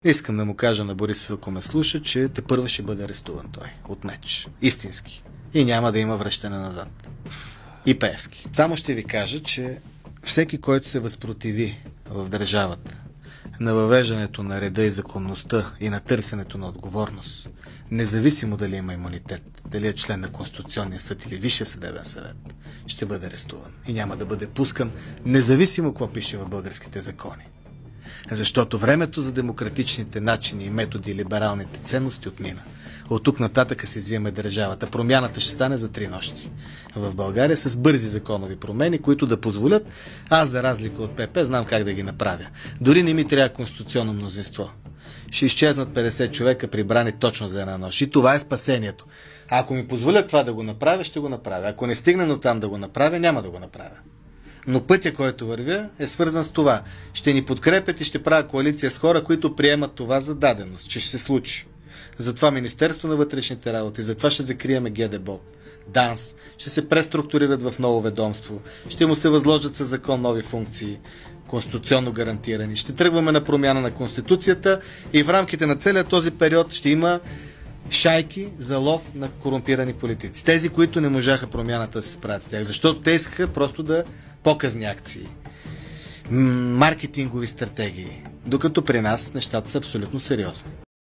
Искам да му кажа на Борисов, ако ме слуша, че тепърва ще бъде арестуван той от меч. Истински. И няма да има връщане назад. И Пеевски. Само ще ви кажа, че всеки, който се възпротиви в държавата на въвеждането на реда и законността и на търсенето на отговорност, независимо дали има имунитет, дали е член на Конституционния съд или Висшия съдебен съвет, ще бъде арестуван и няма да бъде пускан, независимо какво пише в българските закони. Защото времето за демократичните начини и методи и либералните ценности отмина. От тук нататък се взима държавата. Промяната ще стане за 3 нощи. В България с бързи законови промени, които да позволят, аз за разлика от ПП знам как да ги направя. Дори не ми трябва конституционно мнозинство. Ще изчезнат 50 човека прибрани точно за една нощ. И това е спасението. А ако ми позволят това да го направя, ще го направя. Ако не стигна до там да го направя, няма да го направя. Но пътя, който вървя, е свързан с това. Ще ни подкрепят и ще правя коалиция с хора, които приемат това за даденост, че ще се случи. Затова Министерство на вътрешните работи, затова ще закриеме ГДБОП, ДАНС, ще се преструктурират в ново ведомство, ще му се възложат със закон нови функции, конституционно гарантирани. Ще тръгваме на промяна на Конституцията и в рамките на целия този период ще има шайки за лов на корумпирани политици. Тези, които не можаха промяната да се справят с тях, защото те искаха просто да показни акции, маркетингови стратегии, докато при нас нещата са абсолютно сериозни.